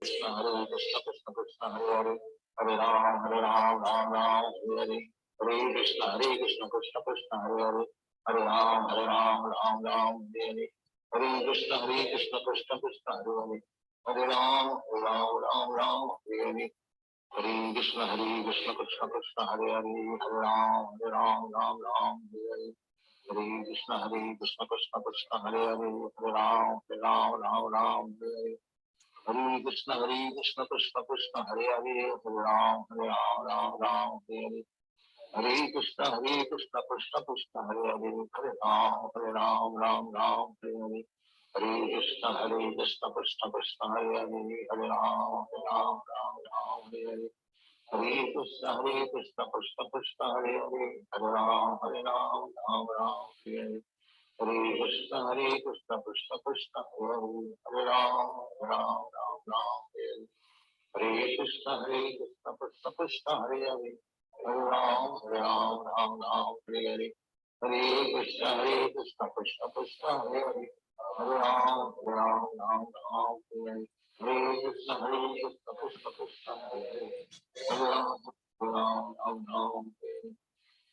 Krishna Krishna Hare Hare Hare Ram Ram Ram Hare Hare Hare Krishna Krishna Krishna Hare Hare Hare Ram Ram Ram Hare Hare Krishna Krishna Krishna Krishna Hare Hare Hare Ram Ram Hare Hare Hare Krishna Krishna Krishna Hare Hare Hare Ram Ram Hare Hare Krishna Krishna Krishna Krishna Hare Hare Hare Ram Hare Hare Krishna Krishna Krishna Hare Hare Hare Ram Hare Hare Krishna Krishna Krishna Hare Hare Hare Ram Hare Hare Hare Krishna Krishna Krishna Hare Hare Hare Ram Hare Hare Hare Krishna Krishna Krishna Hare Hare Hare Ram Hare Hare Hare Krishna Krishna Krishna Hare Hare Hare Ram Hare Hare Krishna Krishna Krishna Hare Hare Hare Ram Hare Hare Hare Krishna Krishna Krishna Krishna Hare Hare Hare Ram Hare Hare Hare Krishna Krishna Krishna Krishna Hare Hare Hare Ram Hare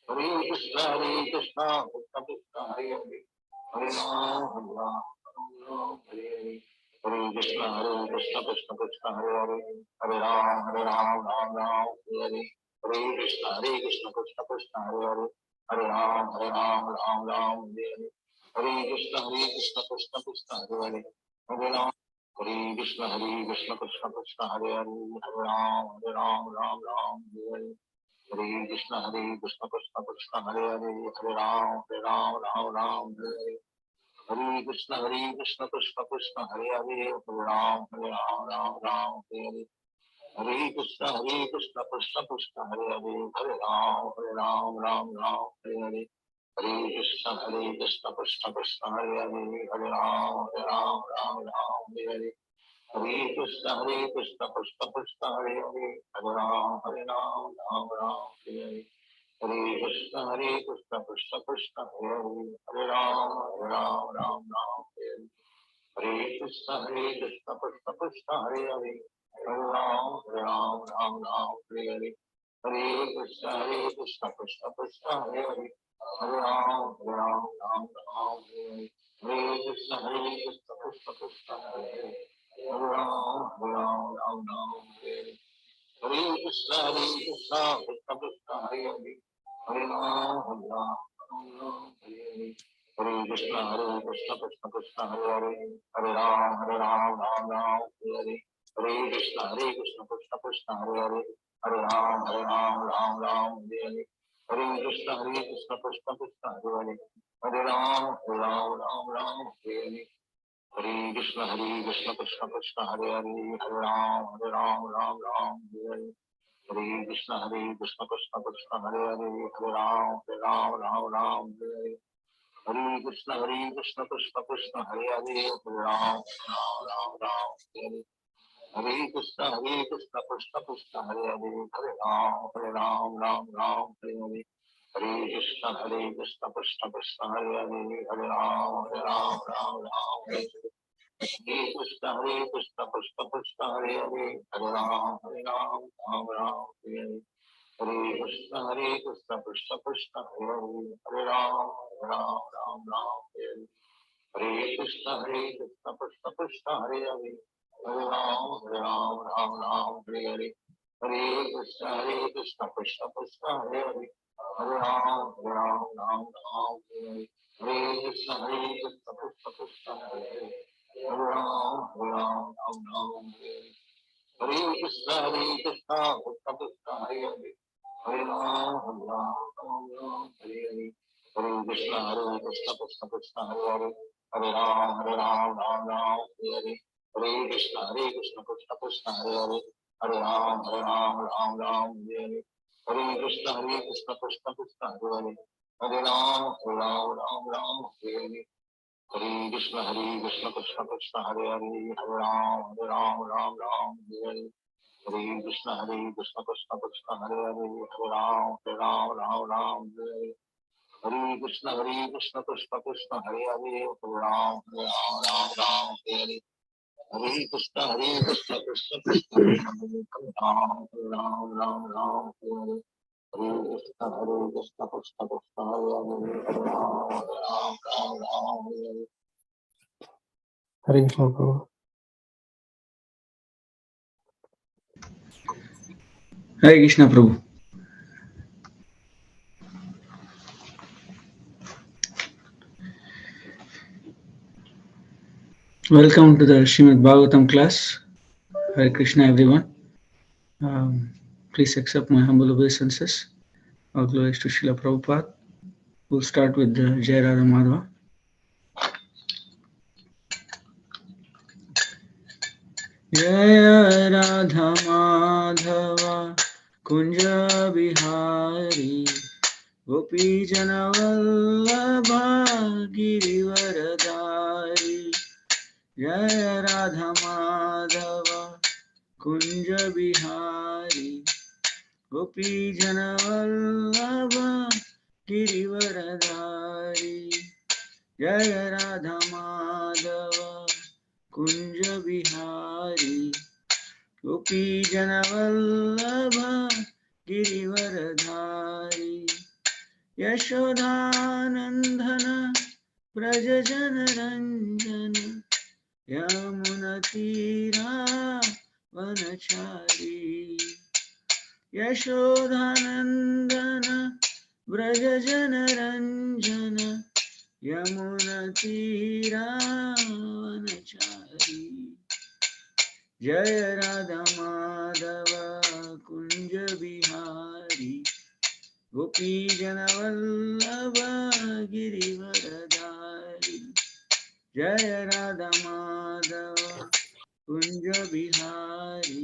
Hare Krishna Krishna Krishna Hare Hare Hare Ram Hare Hare Hare Krishna Krishna Krishna Hare Hare Hare Ram Hare Hare Hare Krishna Krishna Krishna Hare Hare Hare Ram Hare Hare Hare Krishna Krishna Krishna Hare Hare Hare Ram Hare Krishna Krishna Krishna Hare Hare Hare Ram Hare Hare Hare Krishna Krishna Krishna Hare Hare Hare Ram Hare Hare Krishna Krishna Krishna Hare Hare Hare Ram Hare Hare Krishna Krishna Krishna Hare Hare Hare Ram Hare Hare Hare Krishna Krishna Krishna Hare Hare Hare Ram Hare Hare Hare Krishna Krishna Krishna Hare Hare Hare Ram Hare Hare Hare Krishna Krishna Krishna Hare Hare Hare Ram Hare Hare Krishna Krishna Krishna Hare Hare Hare Ram Hare Hare Hare Krishna Krishna Krishna Hare Hare Hare Ram Hare Hare Krishna Krishna Krishna Hare Hare Hare Ram Hare Hare Krishna Krishna Krishna Hare Hare Hare Ram Hare Hare Hare Krishna Krishna Krishna Hare Hare Hare Ram Hare Hare Hare Krishna Krishna Krishna Hare Hare Hare Ram Hare Hare Hare Krishna Krishna Krishna Hare Hare Hare Ram Hare Hare Krishna Krishna Krishna Hare Hare Hare Ram Hare Hare Krishna Krishna Krishna Hare Hare Hare Ram Hare Hare Krishna Krishna Krishna Hare Hare Hare Ram Hare Hare Krishna Krishna Krishna Hare Hare Hare Ram Hare Hare Hare Krishna Krishna Krishna Hare Hare Hare Ram Hare Hare Krishna Krishna Krishna Hare Hare Hare Ram Hare Hare Hare Krishna Krishna Krishna Hare Hare Ram Hare Hare Krishna Krishna Krishna Hare Hare Hare Ram Hare Hare Hare Krishna Krishna Krishna Hare Hare Hare Ram Hare Hare Krishna Krishna Krishna Hare Hare Hare Ram Hare Hare Krishna Krishna Krishna Hare Hare Hare Ram Hare Hare Hare Krishna Krishna Krishna Hare Hare Hare Ram Hare Hare Hare Krishna Krishna Krishna Hare Hare Hare Ram Hare Hare Hare Krishna Krishna Krishna Hare Hare Hare Ram Hare Hare Hare Krishna Krishna Krishna Hare Hare Hare Ram Hare Hare Hare Krishna Krishna Krishna Hare Hare Hare Ram Hare Hare Krishna Krishna Krishna Hare Hare Hare Ram Hare Hare Hare Krishna, Krishna Krishna, Hare Ram, Ram Ram, Ram Hare Hare Krishna, Krishna Krishna, Hare Ram, Ram Ram, Ram Hare Hare Krishna Prabhu. Hare Krishna Prabhu. Welcome to the Srimad Bhagavatam class. Hare Krishna everyone. Please accept my humble obeisances. All glories to Srila Prabhupada. We'll start with the Jai Radha Madhava. Jai Radha Madhava Kunja Bihari Gopi Jana Vallabha Girivaradari Jai Radha Madhava Kunja Bihari Gopi Jana Vallabha Girivaradari Jaya Radha Madhava Kunja Bihari Gopi Jana Vallabha Girivaradari Yashodhanandana Braja Jana Ranjana Yamuna Tira Vanachari Yashodhanandana Braja Jana Ranjana Yamuna Tira Vanachari Jaya Radha Madhava Kunja Bihari Gopi Jana Vallabha Girivaradari Jaya Radha Madhava Kunja Bihari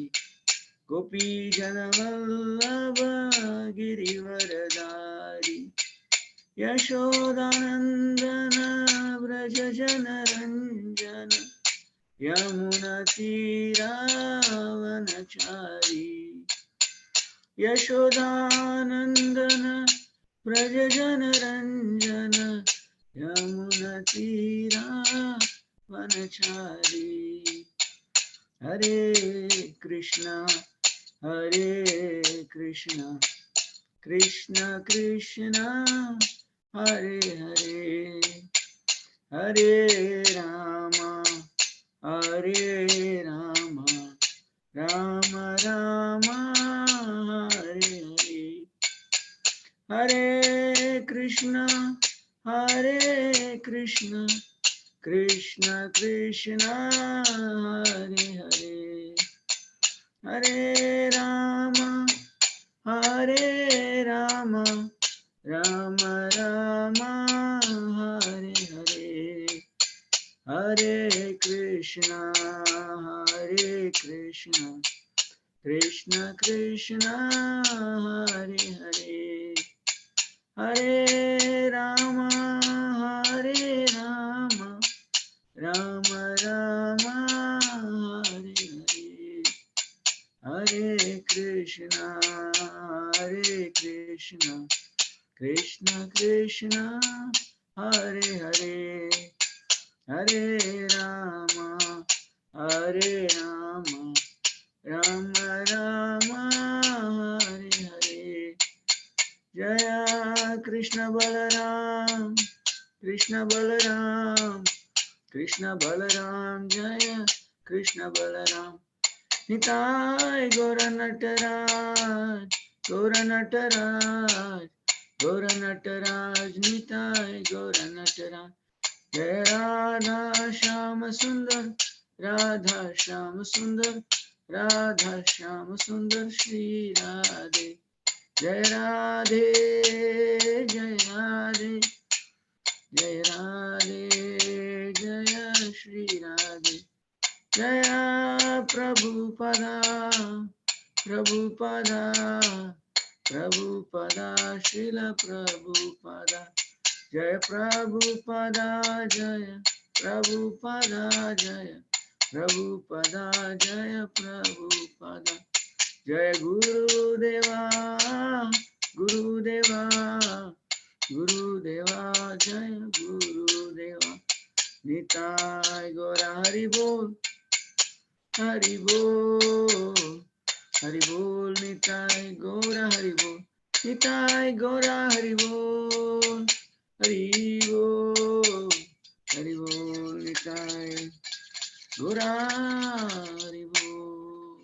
Gopi Jana Vallabha Girivaradari Yashodhanandana Braja Jana Ranjana Yamuna Tira Vanachari Yashodhanandana Braja Jana Ranjana Yamuna Tira Vanachari Hare Krishna Krishna Krishna Hare Hare Hare Rama Rama Rama Hare Hare Hare Krishna Krishna Krishna Hare Hare Hare Rama Rama Rama Hare Hare Hare Krishna Krishna Krishna Hare Hare Hare Rama Rama Rama Hare Hare Hare Krishna Krishna Krishna Hare Hare Hare Rama Rama Rama Hare Hare Jaya Krishna Balaram Jaya Krishna Balaram Nitai Gaura Nataraj Nitai Gaura Nataraj Jaya Radha Shama Sundar Shri Radhe Jaya Radhe Jaya Shri Radhe Jaya Prabhupada Srila Prabhupada Jaya Prabhupada Jaya Prabhupada Jaya Prabhupada Jaya Gurudeva Jaya Gurudeva Nitai Gaura Hari Bol Hari Bol. Hari Bol Nitai Gora Hari Bol. Nitai Gora Hari Bol. Hari Bol. Hari Bol Nitai Gora Hari Bol.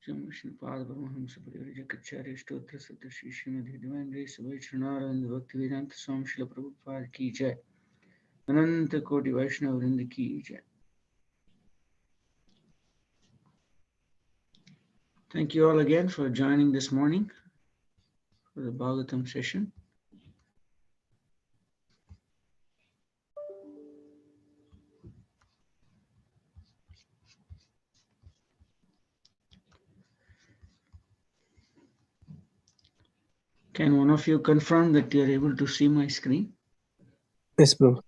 Srimad Paramahamsa Parivrajakacarya Stotra Sutta Shri Srimad Divine Grace Vaishnava Bhaktivedanta Swami Srila Prabhupada Ki Jai. Ananta Koti Vaishnava Vrinda Ki Jai. Thank you all again for joining this morning for the Bhagavatam session. Can one of you confirm that you are able to see my screen? Yes, Prabhu.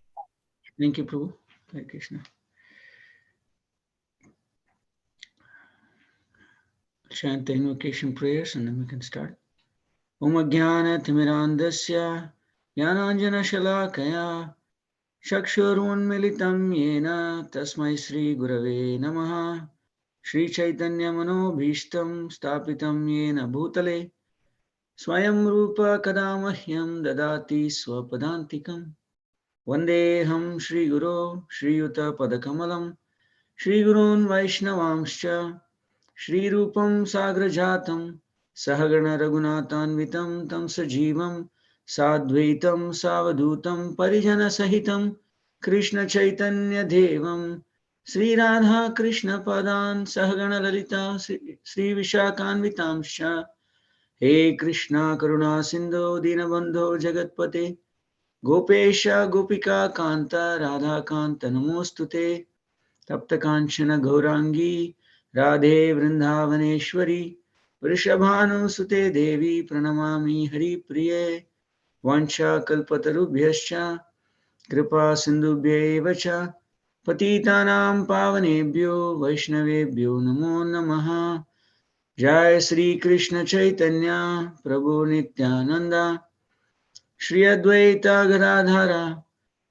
Thank you, Prabhu. Hare Krishna. Chant the invocation prayers and then we can start. Om Jnana Timirandasya Jnananjana Shalakaya Chakshurunmilitam Yena Tasmai Sri Gurave Namaha Shri Chaitanya Manobhishtam Stapitam Yena Bhutale Swayam Rupa Kadamahyam Dadati Swapadantikam Vandeham Shri Guru Shri Yuta Padakamalam Shri Gurun Vaishnavamscha Shri Rupam Sagrajatam Sahagana Raghunatanvitam Tam Sajivam Sadvaitam Savadutam Parijana Sahitam Krishna Chaitanya Devam Sri Radha Krishna Padan Sahagana Lalita Sri Vishakanvitamscha He Krishna Karuna Sindhu Dinabandho Jagatpate Gopesha Gopika Kanta Radha Kanta Namostute Tapta Kanchana Gaurangi Radhe Vrindavaneshwari Vrishabhanu Sute Devi Pranamami Hari Priye Vancha Kalpatarubhyascha Kripa Sindhubhyevacha Patitanam Pavanebhyo Vaishnavebhyo Namo Namaha Jai Sri Krishna Chaitanya Prabhu Nityananda Shri Advaita Gadadhara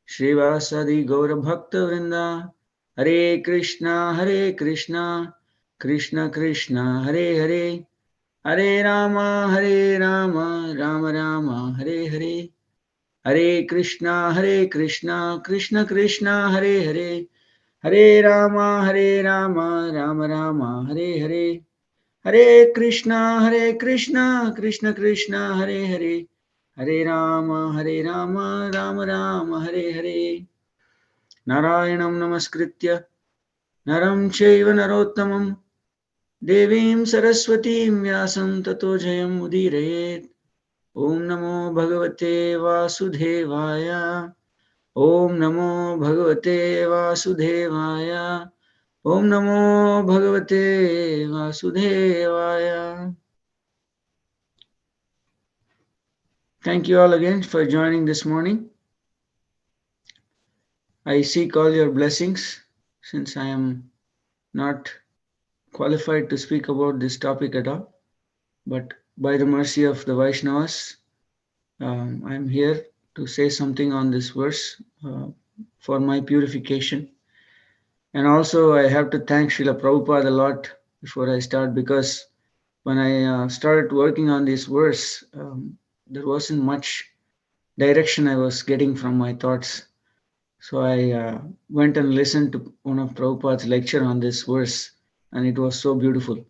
Srivasadi Gaura Bhakta Vrinda Hare Krishna Krishna Krishna Hare Hare Hare Rama Rama Rama Hare Hare Hare Krishna Krishna Krishna Hare Hare Hare Rama Rama Rama Hare Hare Hare Krishna Krishna Hare Hare Hare Rama Rama Rama Hare Hare Narayanam Namaskritya Naram Chaiva Narottamam Devim Saraswatim Vyasam Tato Jayam Udirayet Om Namo Bhagavate Vasudevaya Om Namo Bhagavate Vasudevaya Om Namo Bhagavate Vasudevaya. Thank you all again for joining this morning. I seek all your blessings since I am not qualified to speak about this topic at all, but by the mercy of the Vaishnavas, I'm here to say something on this verse for my purification. And also I have to thank Srila Prabhupada a lot before I start, because when I started working on this verse, there wasn't much direction I was getting from my thoughts. So I went and listened to one of Prabhupada's lecture on this verse, and it was so beautiful.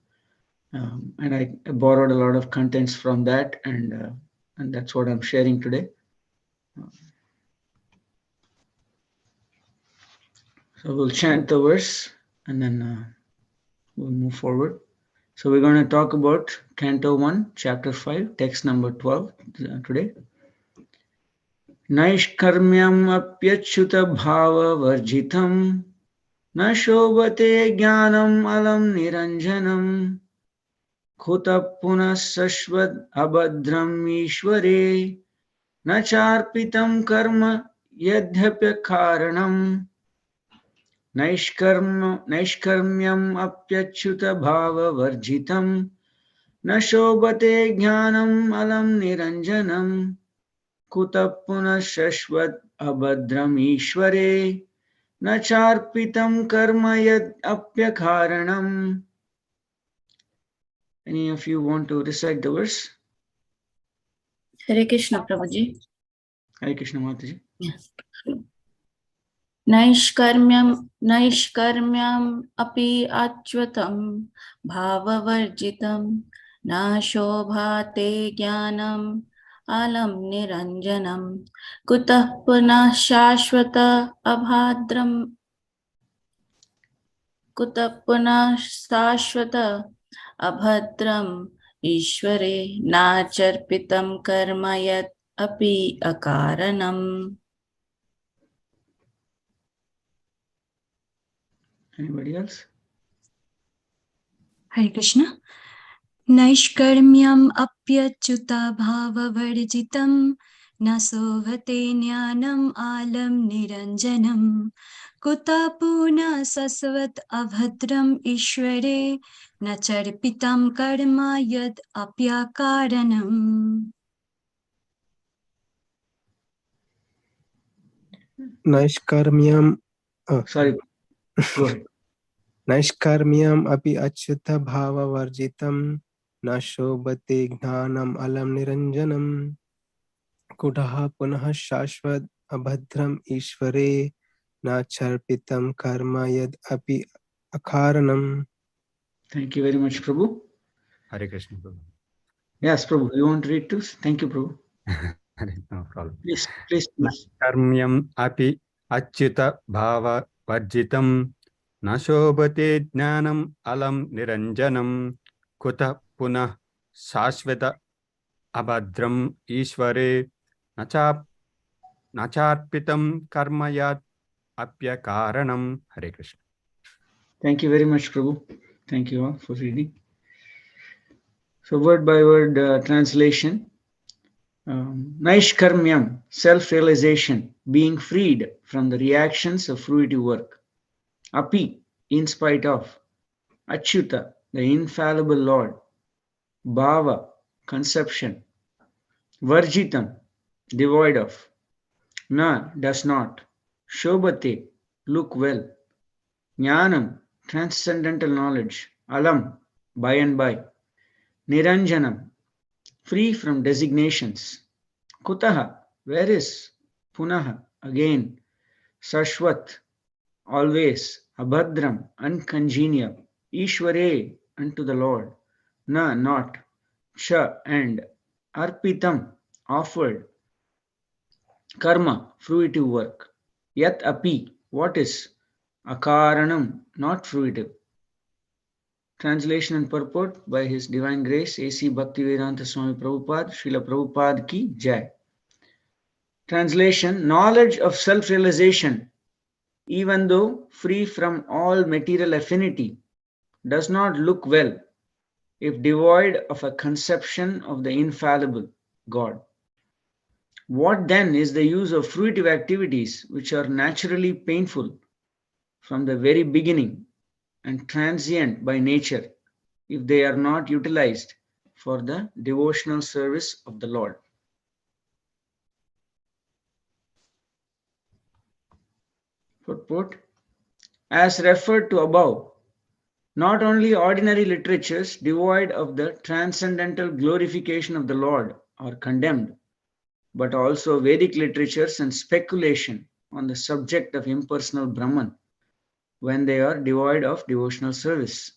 And I borrowed a lot of contents from that, and that's what I'm sharing today. So we'll chant the verse, and then we'll move forward. So we're going to talk about Canto 1, Chapter 5, text number 12 today. Naishkarmyam apyachyuta bhava varjitam na shobhate jnanam alam niranjanam khuta punas sashvad abhadram ishvare na charpitam karma yadhyapya karanam Naishkarmyam apyachyuta bhava varjitam na shobhate jnanam alam niranjanam kuta punas shashvat abhadram ishvare न charpitam karma yad apyakaranam. Any of you want to recite the verse? Hare Krishna, Prabhuji. Hare Krishna Mataji. Yes. नैष्कर्म्यम् अपि अच्युतं भाववर्जितं न शोभाते ज्ञानम् आलं निरञ्जनं कुतः पुनः शाश्वत अभद्रम् ईश्वरे नाचर्पितं कर्म यत् अपि अकारणम्. Anybody else? Hare Krishna. Naishkarmyam apyachuta bhavavarjitam nasovate jnanam alam niranjanam kuta puna sasvat abhadram ishware nacharpitam karma yad apyakaranam. Naishkarmyam. Sorry. Go ahead. Naishkarmyam api achyuta bhava varjitam na shobhate gnanam alam niranjanam kudaha punaha shashvat abhadram ishvare na charpitam karma yad api akaranam. Thank you very much, Prabhu. Hare Krishna, Prabhu. Yes, Prabhu, you want to read too? Thank you, Prabhu. No problem. Please. Karmyam api achyuta bhava varjitam na shobhate jnanam alam niranjanam kuta punah shashvata abhadram ishvare nacharpitam karma yat apyakaranam. Hare Krishna. Thank you very much, Prabhu. Thank you all for reading. So word by word translation. Naishkarmyam, self-realization, being freed from the reactions of fruitive work. Api, in spite of. Achyuta, the infallible Lord. Bhava, conception. Varjitam, devoid of. Na, does not. Shobhate, look well. Jnanam, transcendental knowledge. Alam, by and by. Niranjanam, free from designations. Kutaha, where is? Punaha, again. Sashvat, always. Abhadram, uncongenial. Ishware, unto the Lord. Na, not. Cha, and. Arpitam, offered. Karma, fruitive work. Yat api, what is? Akaranam, not fruitive. Translation and purport by His Divine Grace A.C. Bhaktivedanta Swami Prabhupada, Srila Prabhupada ki Jai. Translation: knowledge of self-realization, even though free from all material affinity, does not look well if devoid of a conception of the infallible God. What then is the use of fruitive activities which are naturally painful from the very beginning and transient by nature if they are not utilized for the devotional service of the Lord? Purport: as referred to above, not only ordinary literatures devoid of the transcendental glorification of the Lord are condemned, but also Vedic literatures and speculation on the subject of impersonal Brahman when they are devoid of devotional service.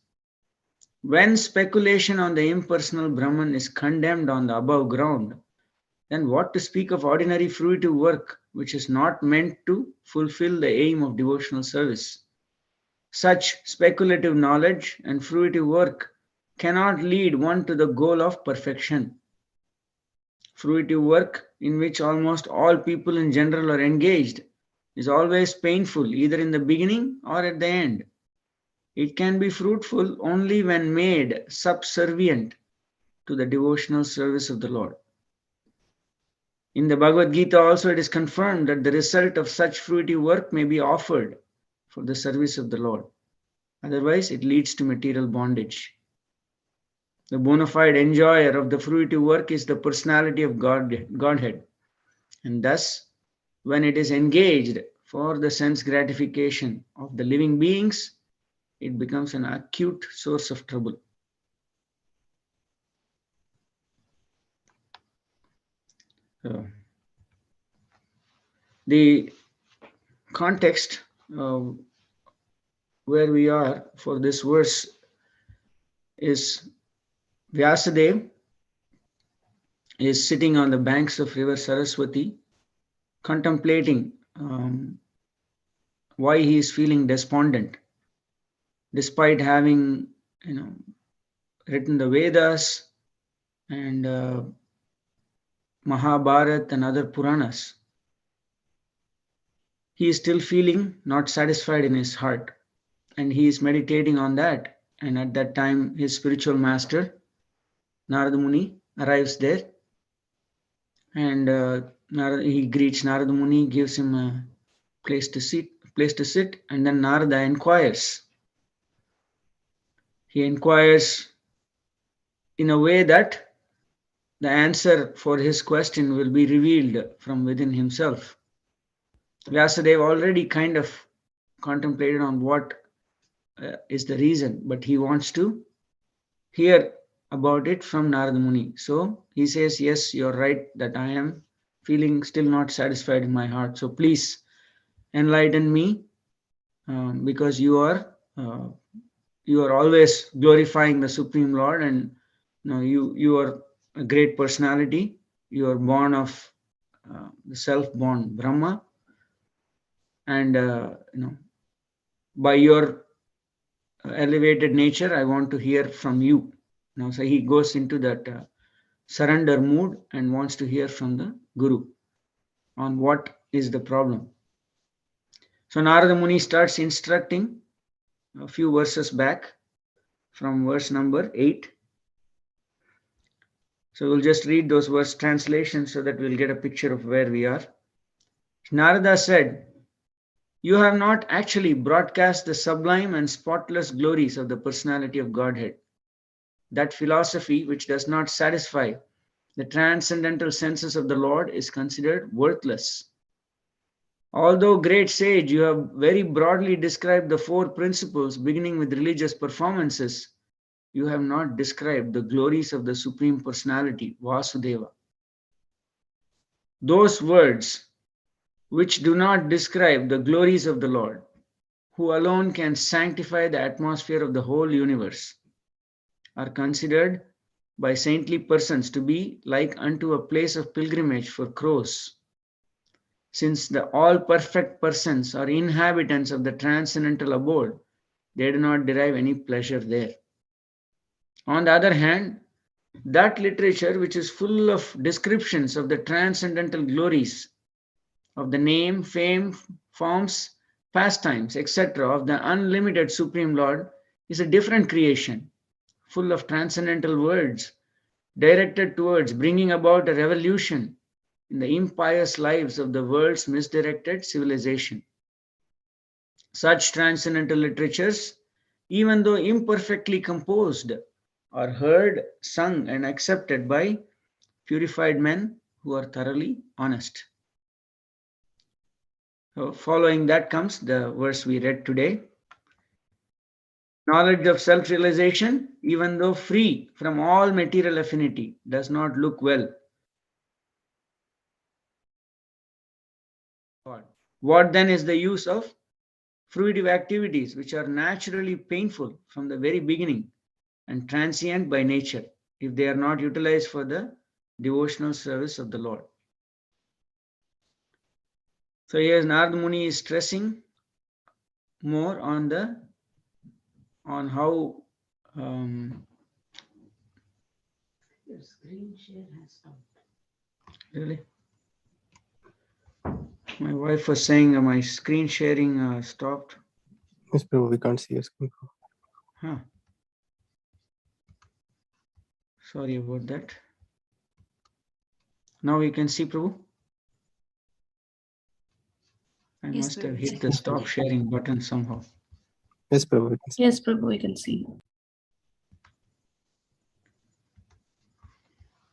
When speculation on the impersonal Brahman is condemned on the above ground, then what to speak of ordinary fruitive work which is not meant to fulfill the aim of devotional service? Such speculative knowledge and fruitive work cannot lead one to the goal of perfection. Fruitive work, in which almost all people in general are engaged, is always painful either in the beginning or at the end. It can be fruitful only when made subservient to the devotional service of the Lord. In the Bhagavad Gita also it is confirmed that the result of such fruitive work may be offered for the service of the Lord. Otherwise, it leads to material bondage. The bona fide enjoyer of the fruitive work is the personality of Godhead. And thus, when it is engaged for the sense gratification of the living beings, it becomes an acute source of trouble. So, the context where we are for this verse is Vyasadeva is sitting on the banks of river Saraswati, contemplating why he is feeling despondent, despite having written the Vedas and Mahabharata and other Puranas. He is still feeling not satisfied in his heart, and he is meditating on that. And at that time, his spiritual master, Narada Muni, arrives there, and he greets Narada Muni, gives him a place to sit, and then Narada inquires. He inquires in a way that the answer for his question will be revealed from within himself. Vyasadeva already kind of contemplated on what is the reason, but he wants to hear about it from Narada Muni. So he says, yes, you're right that I am feeling still not satisfied in my heart. So please enlighten me, because you are always glorifying the Supreme Lord, and you are a great personality. You are born of the self-born Brahma, and by your elevated nature, I want to hear from you. So he goes into that surrender mood and wants to hear from the Guru on what is the problem. So Narada Muni starts instructing a few verses back from verse number 8. So we'll just read those verse translations so that we'll get a picture of where we are. Narada said, "You have not actually broadcast the sublime and spotless glories of the personality of Godhead. That philosophy which does not satisfy the transcendental senses of the Lord is considered worthless. Although great sage, you have very broadly described the 4 principles beginning with religious performances, you have not described the glories of the Supreme Personality, Vasudeva. Those words which do not describe the glories of the Lord, who alone can sanctify the atmosphere of the whole universe, are considered by saintly persons to be like unto a place of pilgrimage for crows. Since the all perfect persons are inhabitants of the transcendental abode, they do not derive any pleasure there. On the other hand, that literature which is full of descriptions of the transcendental glories of the name, fame, forms, pastimes, etc. of the unlimited Supreme Lord is a different creation, full of transcendental words, directed towards bringing about a revolution in the impious lives of the world's misdirected civilization. Such transcendental literatures, even though imperfectly composed, are heard, sung, and accepted by purified men who are thoroughly honest." So following that comes the verse we read today. Knowledge of self-realization, even though free from all material affinity, does not look well. What then is the use of fruitive activities which are naturally painful from the very beginning and transient by nature if they are not utilized for the devotional service of the Lord? So here Narada Muni is stressing more on how your screen share has stopped. Really? My wife was saying my screen sharing stopped. Yes, Prabhu, we can't see your screen. Huh. Sorry about that. Now you can see, Prabhu? I Yes, must have Prabhu. hit the stop sharing button somehow. Yes, Prabhu, we can see. Yes, Prabhu, we can see.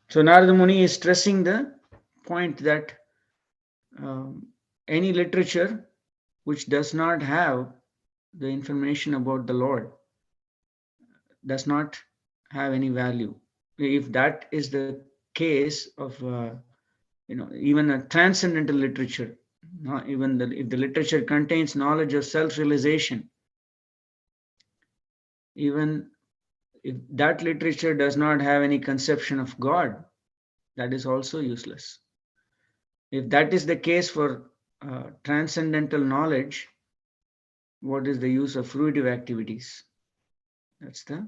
So Narada Muni is stressing the point that any literature which does not have the information about the Lord does not have any value. If that is the case of even a transcendental literature, if the literature contains knowledge of self-realization, even if that literature does not have any conception of God, that is also useless. If that is the case for transcendental knowledge, what is the use of fruitive activities? That's the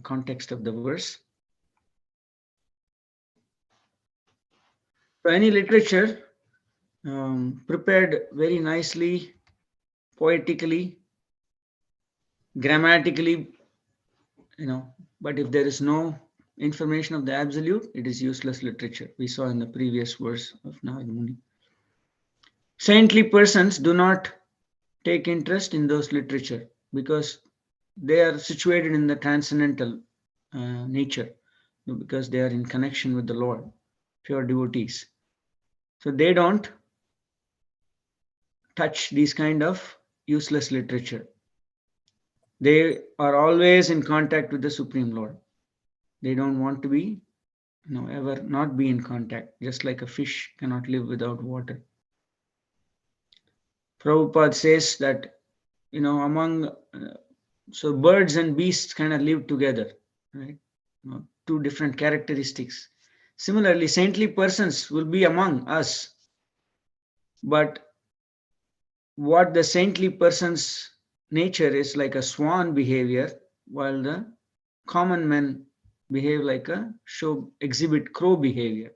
context of the verse. So any literature prepared very nicely, poetically, grammatically, but if there is no information of the absolute, it is useless literature. We saw in the previous verse of Narad Muni. Saintly persons do not take interest in those literature because they are situated in the transcendental nature, because they are in connection with the Lord, pure devotees. So they don't touch these kind of useless literature. They are always in contact with the Supreme Lord. They don't want to be, ever not be in contact, just like a fish cannot live without water. Prabhupada says that, so birds and beasts kind of live together, right? Two different characteristics. Similarly, saintly persons will be among us, but what the saintly person's nature is like a swan behavior, while the common men behave like exhibit crow behavior.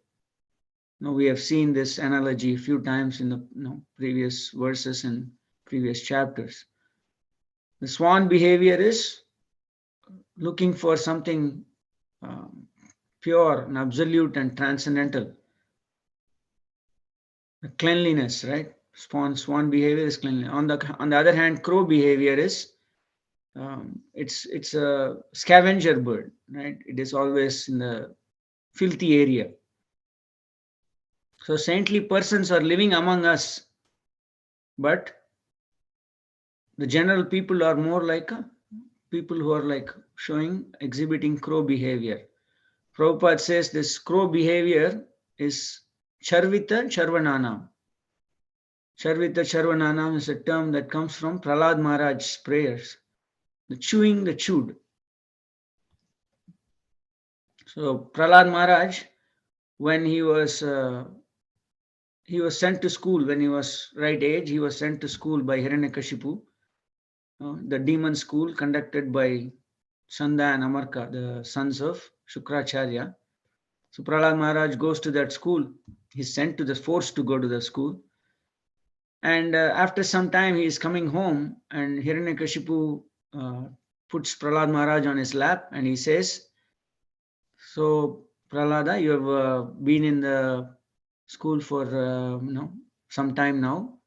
We have seen this analogy a few times in the previous verses and previous chapters. The swan behavior is looking for something pure and absolute and transcendental. The cleanliness, right? Swan behavior is cleanliness. On the other hand, crow behavior is it's a scavenger bird, right? It is always in the filthy area. So saintly persons are living among us, but the general people are more like people who are like exhibiting crow behavior. Prabhupada says this crow behavior is Charvita Charvananam. Charvita Charvananam is a term that comes from Prahlad Maharaj's prayers. The chewing the chewed. So Prahlad Maharaj, when he was sent to school, when he was right age, he was sent to school by Hiranyakashipu, the demon school conducted by Chanda and Amarka, the sons of Shukracharya. So Prahlad Maharaj goes to that school. He's forced to go to the school. And after some time, he is coming home, and Hiranyakashipu puts Prahlad Maharaj on his lap, and he says, "So Prahlada, you have been in the school for some time now.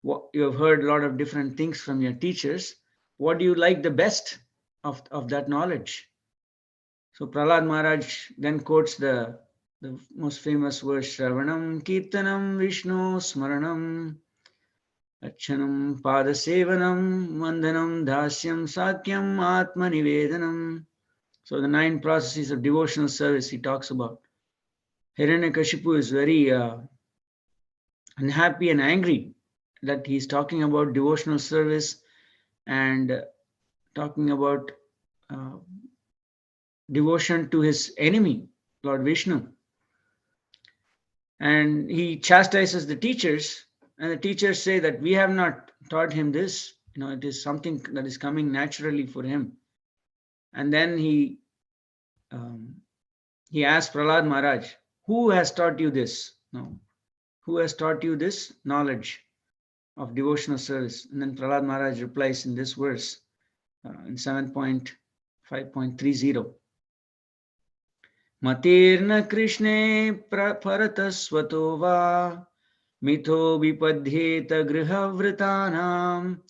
You have heard a lot of different things from your teachers. What do you like the best of that knowledge?" So Prahlad Maharaj then quotes the most famous verse, Shravanam Kirtanam Vishnu Smaranam Achanam Padasevanam Vandanam Dasyam Sakyam Atma Nivedanam. So the 9 processes of devotional service he talks about. Hiranyakashipu is very unhappy and angry that he's talking about devotional service and talking about devotion to his enemy, Lord Vishnu. And he chastises the teachers, and the teachers say that we have not taught him this. It is something that is coming naturally for him. And then he asked Prahlad Maharaj, who has taught you this? Who has taught you this knowledge of devotional service? And then Prahlad Maharaj replies in this verse, in 7.5.30. Matirna Krishne Paratasvato va Mitho Vipadhyeta Grihavritanam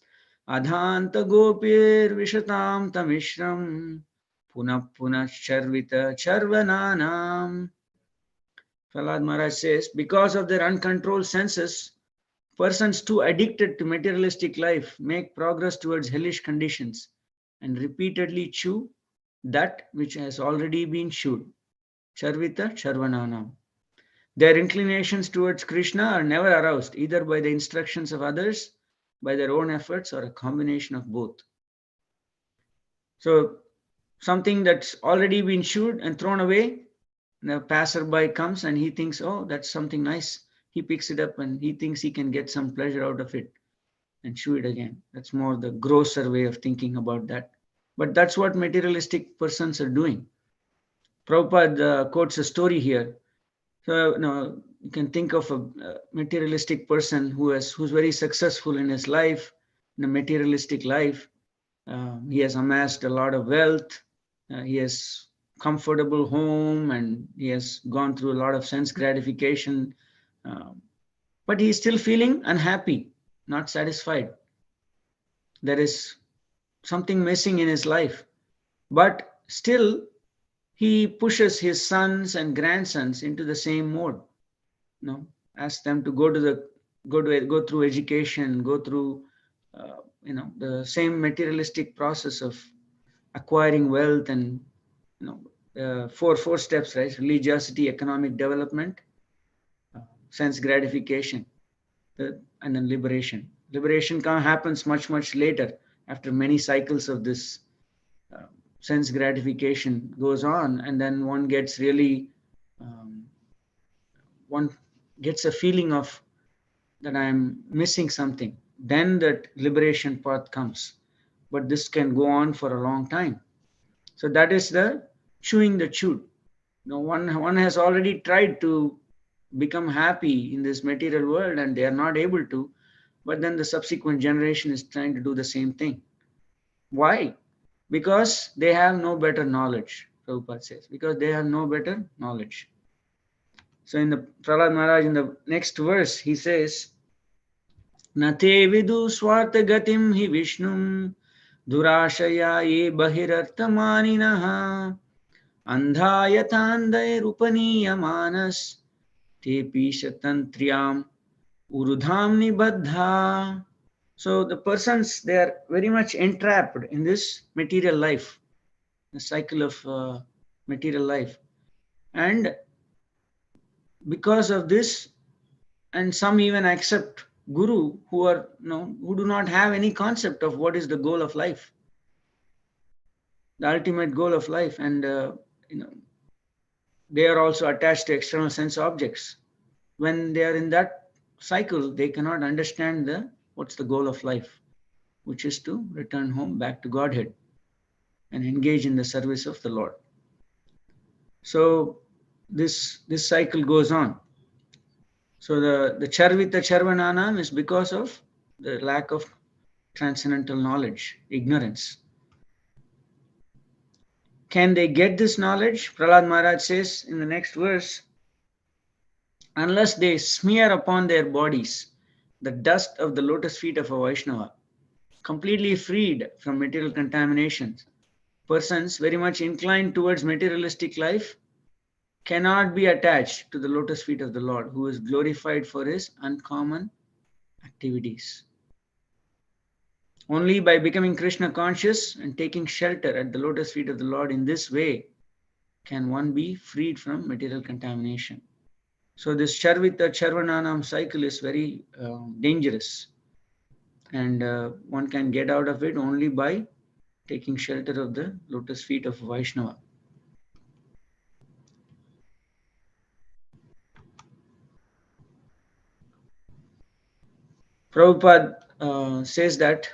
Adhanta Gopir Vishatam Tamishram Punah Charvita Charvananam. Prahlad Maharaj says, because of their uncontrolled senses, Persons too addicted to materialistic life make progress towards hellish conditions and repeatedly chew that which has already been chewed. Charvita Charvananam. Their inclinations towards Krishna are never aroused either by the instructions of others, by their own efforts, or a combination of both. So something that's already been chewed and thrown away, the passerby comes and he thinks, oh, that's something nice. He picks it up and he thinks he can get some pleasure out of it and chew it again. That's more the grosser way of thinking about that. But that's what materialistic persons are doing. Prabhupada quotes a story here. So you can think of a materialistic person who's very successful in his life, in a materialistic life. He has amassed a lot of wealth. He has comfortable home and he has gone through a lot of sense gratification. But he's still feeling unhappy, not satisfied. There is something missing in his life. But still, he pushes his sons and grandsons into the same mode. Asks them to go through education, go through the same materialistic process of acquiring wealth and four steps, right? Religiosity, economic development, sense gratification, and then liberation. Liberation happens much later, after many cycles of this sense gratification goes on, and then one gets really one gets a feeling of that I'm missing something. Then that liberation path comes. But this can go on for a long time. So that is the chewing the chewed. One has already tried to become happy in this material world and they are not able to, but then the subsequent generation is trying to do the same thing. Why? Because they have no better knowledge, Prabhupada says, because they have no better knowledge. So in the Prahlad Maharaj, in the next verse, he says, Nate vidu swartha gatim hi vishnum durashaya ye bahirarthamaninaha andhayathandai rupaniyamanas tepi shatantriyam urudhamni baddha. So the persons, they are very much entrapped in this material life, the cycle of material life. And because of this, and some even accept Guru who do not have any concept of what is the goal of life, the ultimate goal of life, and they are also attached to external sense objects. When they are in that cycle, they cannot understand what's the goal of life, which is to return home back to Godhead and engage in the service of the Lord. So this cycle goes on. So the Charvita Charvananam is because of the lack of transcendental knowledge, ignorance. Can they get this knowledge? Prahlad Maharaj says in the next verse, unless they smear upon their bodies the dust of the lotus feet of a Vaishnava, completely freed from material contaminations, persons very much inclined towards materialistic life cannot be attached to the lotus feet of the Lord, who is glorified for his uncommon activities. Only by becoming Krishna conscious and taking shelter at the lotus feet of the Lord in this way can one be freed from material contamination. So this Charvita Charvananam cycle is very dangerous, and one can get out of it only by taking shelter of the lotus feet of Vaishnava. Prabhupada says that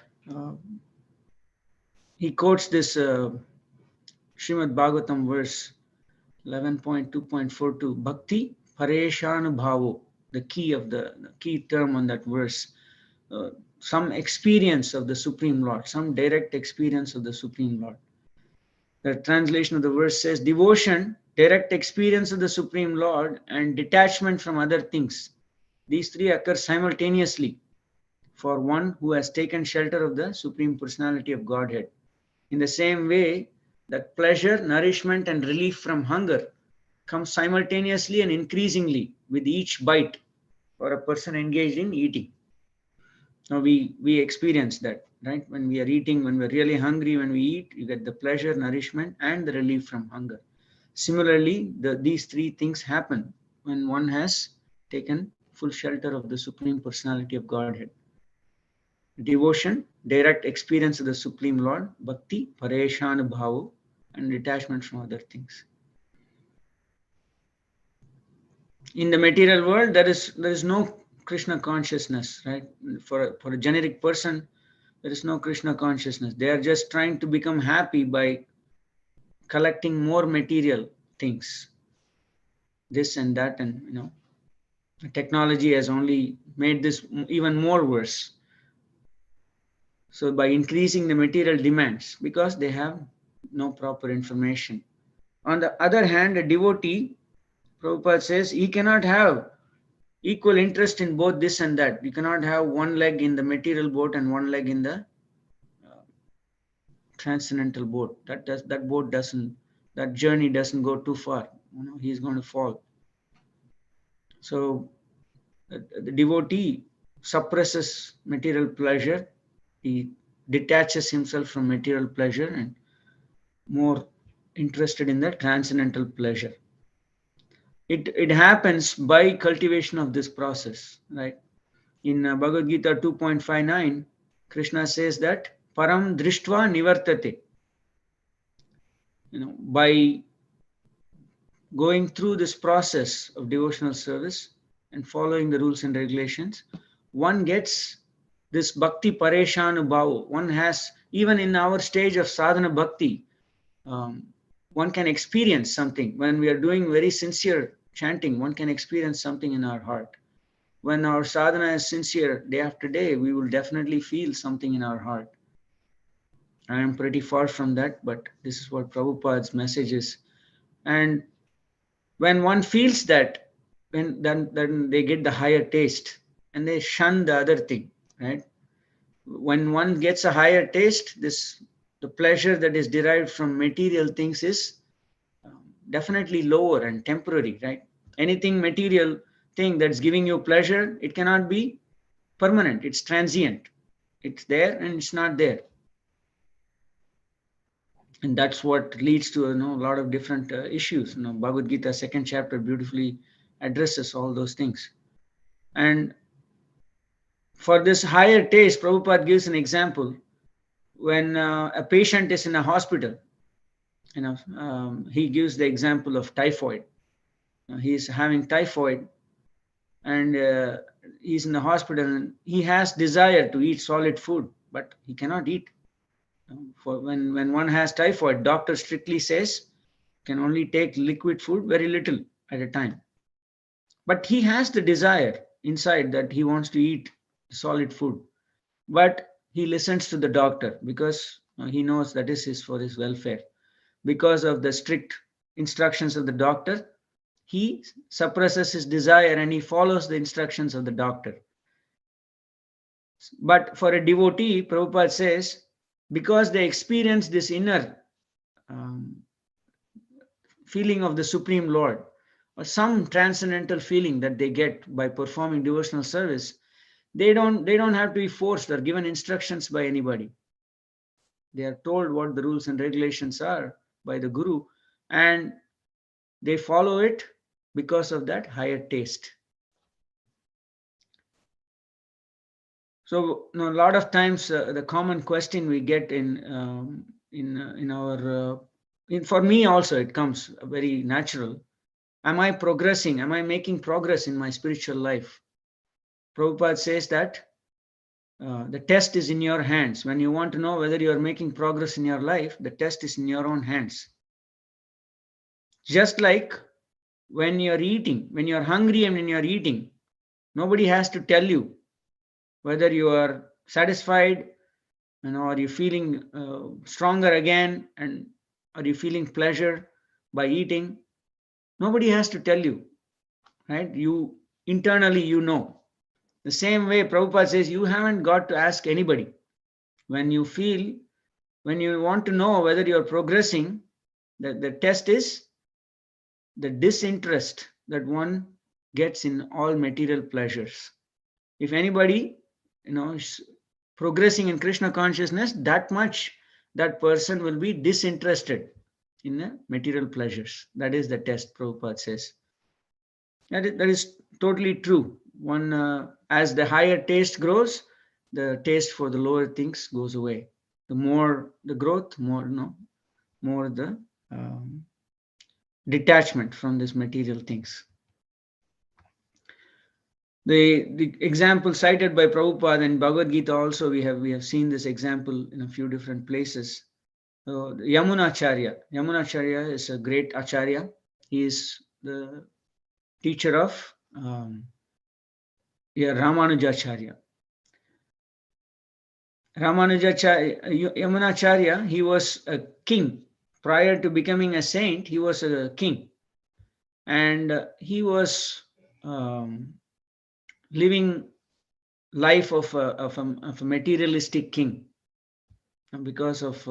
he quotes this Srimad Bhagavatam verse 11.2.42, Bhakti Pareshanubhavo, the key term on that verse, some experience of the Supreme Lord, some direct experience of the Supreme Lord. The translation of the verse says, devotion, direct experience of the Supreme Lord, and detachment from other things. These three occur simultaneously for one who has taken shelter of the Supreme Personality of Godhead. In the same way that pleasure, nourishment, and relief from hunger come simultaneously and increasingly with each bite for a person engaged in eating. Now we experience that, right? When we are eating, when we're really hungry, when we eat, you get the pleasure, nourishment, and the relief from hunger. Similarly, these three things happen when one has taken full shelter of the Supreme Personality of Godhead. Devotion, direct experience of the Supreme Lord, bhakti, pareshanubhava, and detachment from other things. In the material world, there is no Krishna consciousness, right? For a generic person, there is no Krishna consciousness. They are just trying to become happy by collecting more material things, this and that, and technology has only made this even more worse. So by increasing the material demands, because they have no proper information. On the other hand, a devotee, Prabhupada says, he cannot have equal interest in both this and that. You cannot have one leg in the material boat and one leg in the transcendental boat. That journey doesn't go too far. He's going to fall. So the devotee suppresses material pleasure. He detaches himself from material pleasure and more interested in the transcendental pleasure. It happens by cultivation of this process, right? In Bhagavad Gita 2.59, Krishna says that param drishtva nivartate. By going through this process of devotional service and following the rules and regulations, one gets this bhakti pareshanubhava. One has, even in our stage of sadhana bhakti, one can experience something. When we are doing very sincere chanting, one can experience something in our heart. When our sadhana is sincere day after day, we will definitely feel something in our heart. I am pretty far from that, but this is what Prabhupada's message is. And when one feels that, then they get the higher taste and they shun the other thing, right? When one gets a higher taste, the pleasure that is derived from material things is definitely lower and temporary, right? Anything material thing that's giving you pleasure, it cannot be permanent. It's transient. It's there and it's not there. And that's what leads to a lot of different issues. Bhagavad Gita 2nd chapter beautifully addresses all those things. And for this higher taste, Prabhupada gives an example. When a patient is in a hospital, he gives the example of typhoid. He is having typhoid and he's in the hospital and he has desire to eat solid food, but he cannot eat. For when one has typhoid, doctor strictly says can only take liquid food, very little at a time. But he has the desire inside that he wants to eat solid food, but he listens to the doctor because he knows that is for his welfare. Because of the strict instructions of the doctor, he suppresses his desire and he follows the instructions of the doctor. But for a devotee, Prabhupada says, because they experience this inner feeling of the Supreme Lord, or some transcendental feeling that they get by performing devotional service, they don't have to be forced or given instructions by anybody. They are told what the rules and regulations are by the Guru, and they follow it because of that higher taste. So a lot of times the common question we get for me also, it comes very natural. Am I progressing? Am I making progress in my spiritual life? Prabhupada says that the test is in your hands. When you want to know whether you are making progress in your life, the test is in your own hands. Just like when you're eating, when you're hungry and when you're eating, nobody has to tell you whether you are satisfied, are you feeling stronger again, and are you feeling pleasure by eating? Nobody has to tell you, right? You internally, know. The same way Prabhupada says, you haven't got to ask anybody. When you want to know whether you're progressing, the test is the disinterest that one gets in all material pleasures. If anybody progressing in Krishna consciousness, that much that person will be disinterested in the material pleasures. That is the test, Prabhupada says. That is totally true. As the higher taste grows, the taste for the lower things goes away. The more the growth, more the detachment from these material things. The example cited by Prabhupada in Bhagavad Gita also, we have seen this example in a few different places. Yamunacharya. Yamunacharya is a great acharya. He is the teacher of Ramanujacharya. Yamunacharya, he was a king. Prior to becoming a saint, he was a king. And he was living life of a materialistic king. And because of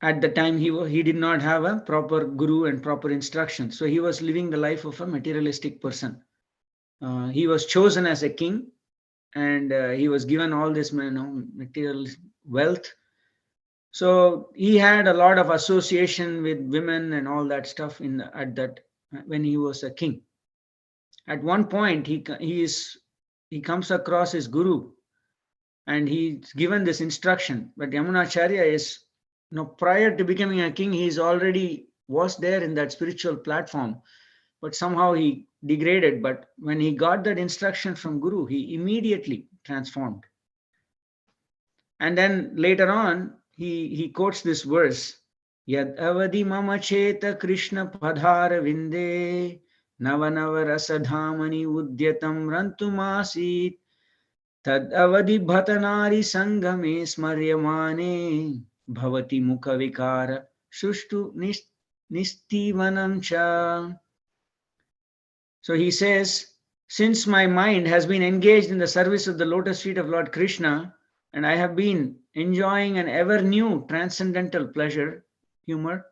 at the time he did not have a proper guru and proper instruction, so he was living the life of a materialistic person. He was chosen as a king, and he was given all this material wealth. So he had a lot of association with women and all that stuff when he was a king. At one point, he comes across his guru, and he's given this instruction. But Yamunacharya is, prior to becoming a king, he already was there in that spiritual platform, but somehow he degraded. But when he got that instruction from guru, he immediately transformed. And then later on, he quotes this verse: Yad avadi mama cheta Krishna padhara vinde Navanava rasadhamani udyatam rantumasit tad avadi bhatanari sangame smaryamane bhavati mukha vikara shushtu nistivanam cha. So he says, since my mind has been engaged in the service of the lotus feet of Lord Krishna, and I have been enjoying an ever new transcendental pleasure, humor,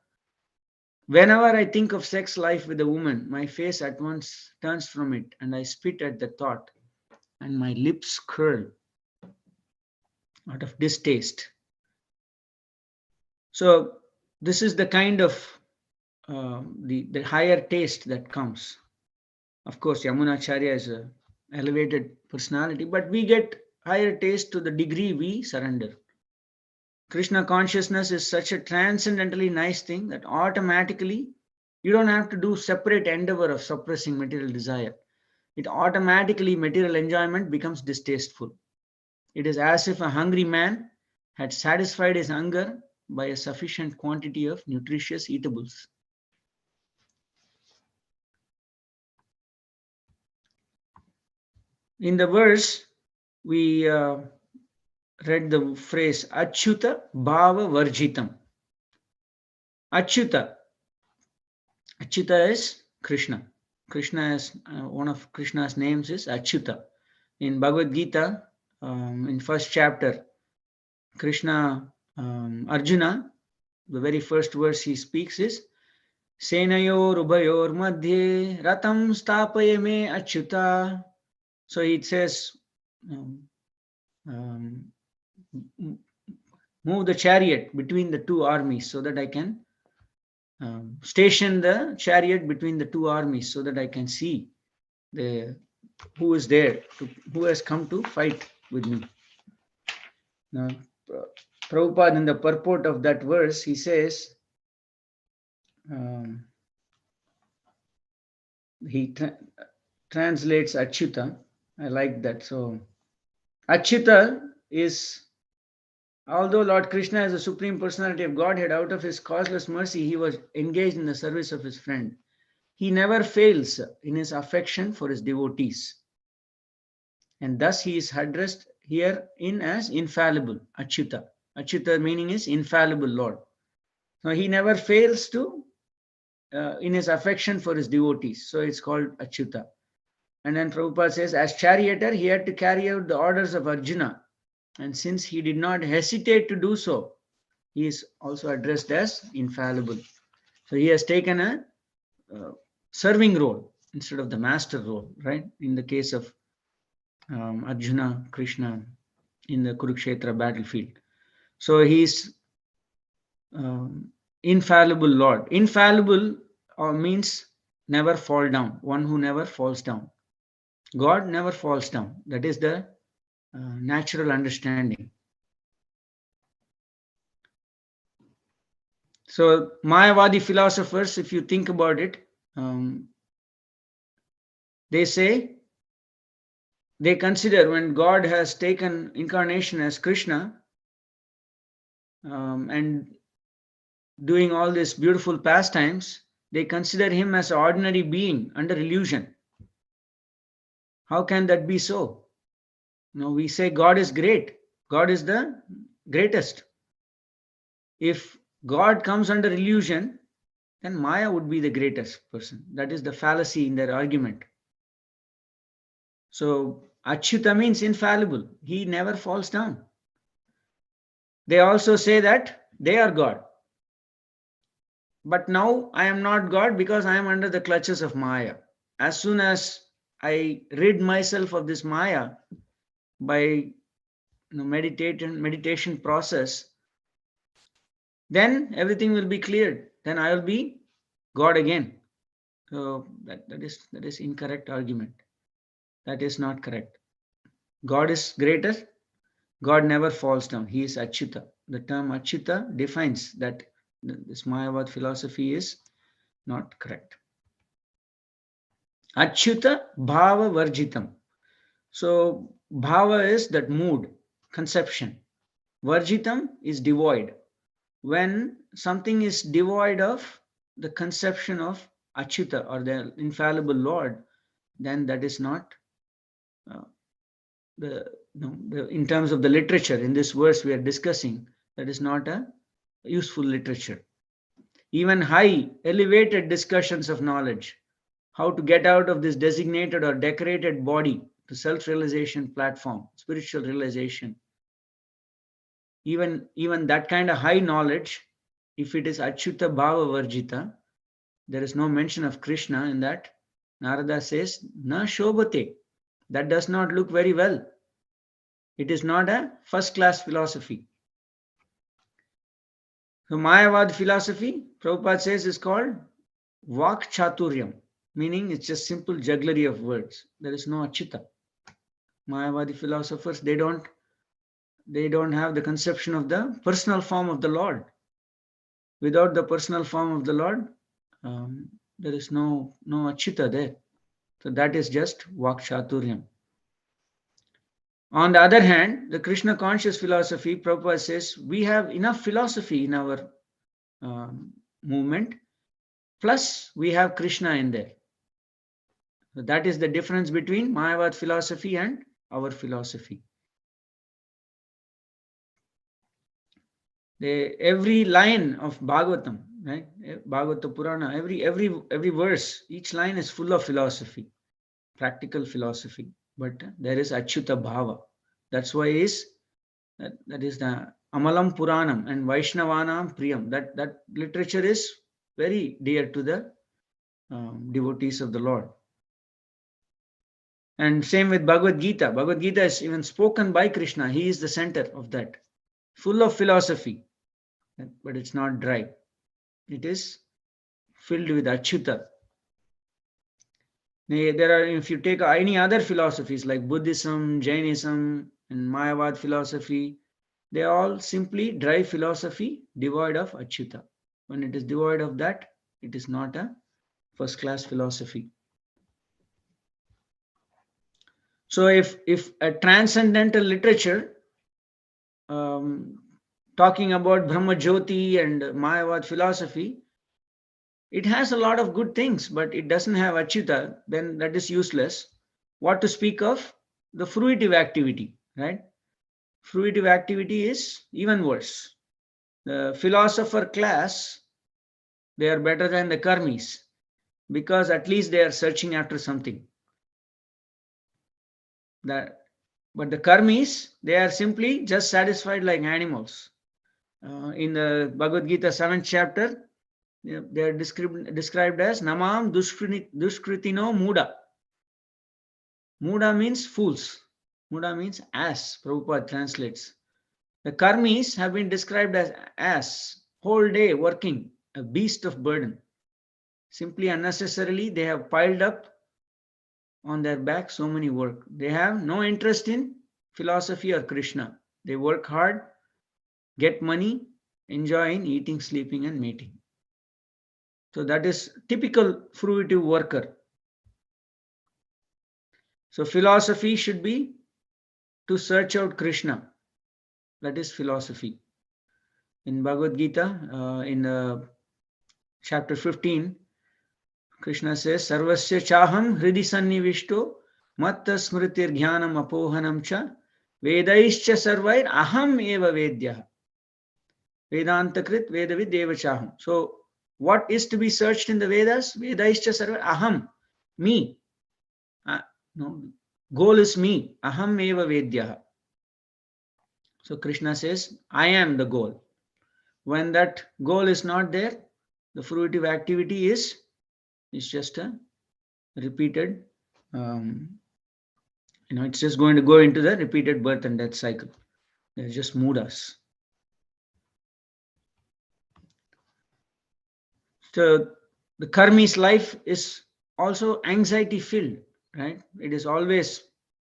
whenever I think of sex life with a woman, my face at once turns from it, and I spit at the thought, and my lips curl out of distaste. So this is the kind of the higher taste that comes. Of course, Yamunacharya is an elevated personality, but we get higher taste to the degree we surrender. Krishna consciousness is such a transcendently nice thing that automatically you don't have to do separate endeavor of suppressing material desire. It automatically, material enjoyment becomes distasteful. It is as if a hungry man had satisfied his hunger by a sufficient quantity of nutritious eatables. In the verse, we read the phrase Achyuta Bhava Varjitam. Achyuta is Krishna. Krishna is one of Krishna's names is Achyuta. In Bhagavad Gita, in first chapter, Krishna, Arjuna, the very first verse he speaks is Senayor Ubayor Madhye Ratam Stapaye Me Achyuta. So it says, move the chariot between the two armies so that I can station the chariot between the two armies so that I can see who is there, who has come to fight with me. Now, Prabhupada, in the purport of that verse, he says, he translates Achyuta. I like that. So, Achyuta is, although Lord Krishna is the Supreme Personality of Godhead, out of his causeless mercy, he was engaged in the service of his friend. He never fails in his affection for his devotees. And thus he is addressed here as infallible, Achyuta. Achyuta meaning is infallible Lord. So he never fails to, in his affection for his devotees. So it's called Achyuta. And then Prabhupada says, as charioteer, he had to carry out the orders of Arjuna. And since he did not hesitate to do so, he is also addressed as infallible. So he has taken a serving role instead of the master role, right? In the case of Arjuna, Krishna in the Kurukshetra battlefield. So he's infallible Lord. Infallible means never fall down, one who never falls down. God never falls down. That is the natural understanding. So Mayavadi philosophers, if you think about it, they say, they consider when God has taken incarnation as Krishna and doing all these beautiful pastimes, they consider him as an ordinary being under illusion. How can that be so? No, we say God is great. God is the greatest. If God comes under illusion, then Maya would be the greatest person. That is the fallacy in their argument. So Achyuta means infallible. He never falls down. They also say that they are God. But now I am not God because I am under the clutches of Maya. As soon as I rid myself of this Maya by meditation process, then everything will be cleared. Then I will be God again. So that is incorrect argument. That is not correct. God is greater. God never falls down. He is Achyuta. The term Achyuta defines that this Mayavad philosophy is not correct. Achyuta bhava varjitam. So bhava is that mood, conception. Varjitam is devoid. When something is devoid of the conception of Achyuta or the infallible Lord, then that is not in terms of the literature, in this verse we are discussing, that is not a useful literature. Even high, elevated discussions of knowledge, how to get out of this designated or decorated body to self-realization platform, spiritual realization. Even that kind of high knowledge, if it is Achyuta Bhava Varjita, there is no mention of Krishna in that. Narada says, Na Shobhate. That does not look very well. It is not a first-class philosophy. So Mayavad philosophy, Prabhupada says, is called Vak Chaturyam, meaning it's just simple jugglery of words. There is no Achyuta. Mayavadi philosophers, they don't have the conception of the personal form of the Lord. Without the personal form of the Lord, there is no Achyuta there. So that is just Vak Chaturyam. On the other hand, the Krishna conscious philosophy, Prabhupada says, we have enough philosophy in our movement, plus we have Krishna in there. So that is the difference between Mayavad philosophy and our philosophy. Every line of Bhagavatam, right? Bhagavata Purana, every verse, each line is full of philosophy, practical philosophy. But there is Achyuta Bhava. That's why that is the Amalam Puranam and Vaishnavanam Priyam. That literature is very dear to the devotees of the Lord. And same with Bhagavad Gita. Bhagavad Gita is even spoken by Krishna. He is the center of that. Full of philosophy, but it's not dry. It is filled with Achyuta. There are, if you take any other philosophies like Buddhism, Jainism, and Mayavad philosophy, they are all simply dry philosophy devoid of Achyuta. When it is devoid of that, it is not a first-class philosophy. So if a transcendental literature talking about Brahma Jyoti and Mayavad philosophy, it has a lot of good things, but it doesn't have Achyuta, then that is useless. What to speak of the fruitive activity, right? Fruitive activity is even worse. The philosopher class, they are better than the karmis because at least they are searching after something. But the karmis, they are simply just satisfied like animals. In the Bhagavad Gita 7th chapter, they are described as Namam Duskritino Muda. Muda means fools. Muda means ass. Prabhupada translates. The karmis have been described as ass, whole day working, a beast of burden. Simply unnecessarily, they have piled up on their back so many work. They have no interest in philosophy or Krishna. They work hard, get money, enjoy in eating, sleeping, and mating. So that is typical fruitive worker. So philosophy should be to search out Krishna. That is philosophy. In Bhagavad Gita, in chapter 15, Krishna says, Sarvasya chaham hridi sannivishto matta smritir jnanam apohanam cha vedaischa sarvair aham eva vedyah. Vedantakrit vedavid deva chaham. So what is to be searched in the Vedas? Vedaischa sarvair aham, me. No, goal is me. Aham eva vedyah. So Krishna says, I am the goal. When that goal is not there, the fruitive activity is just a repeated, it's just going to go into the repeated birth and death cycle. They're just mudas. So the karmi's life is also anxiety filled, right? It is always,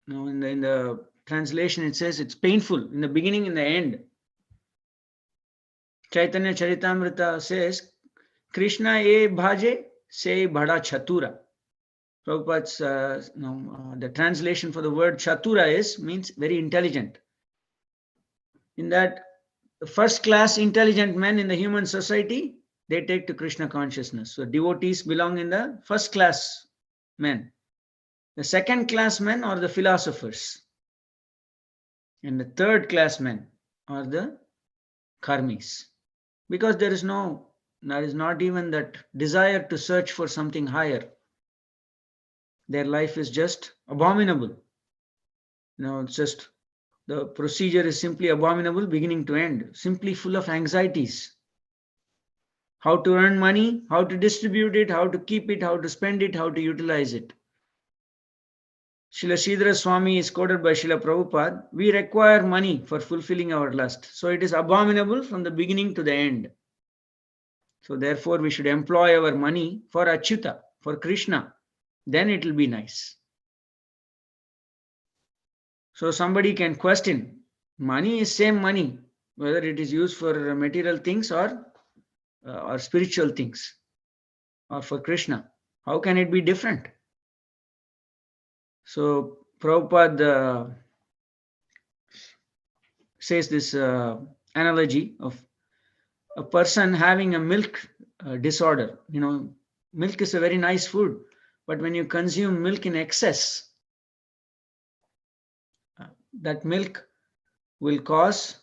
in the translation it says it's painful in the beginning, in the end. Chaitanya Charitamrita says, Krishna e bhaje se bhada chatura. Prabhupada's, the translation for the word chatura means very intelligent. In that, the first class intelligent men in the human society, they take to Krishna consciousness. So devotees belong in the first class men. The second class men are the philosophers. And the third class men are the karmis. Because there is not even that desire to search for something higher. Their life is just abominable. It's just, the procedure is simply abominable, beginning to end, simply full of anxieties. How to earn money, how to distribute it, how to keep it, how to spend it, how to utilize it. Srila Sridhara Swami is quoted by Srila Prabhupada, we require money for fulfilling our lust. So it is abominable from the beginning to the end. So therefore we should employ our money for Achyuta, for Krishna. Then it will be nice. So somebody can question, money is same money, whether it is used for material things or spiritual things, or for Krishna. How can it be different? So Prabhupada says this analogy of a person having a milk disorder. Milk is a very nice food, but when you consume milk in excess, that milk will cause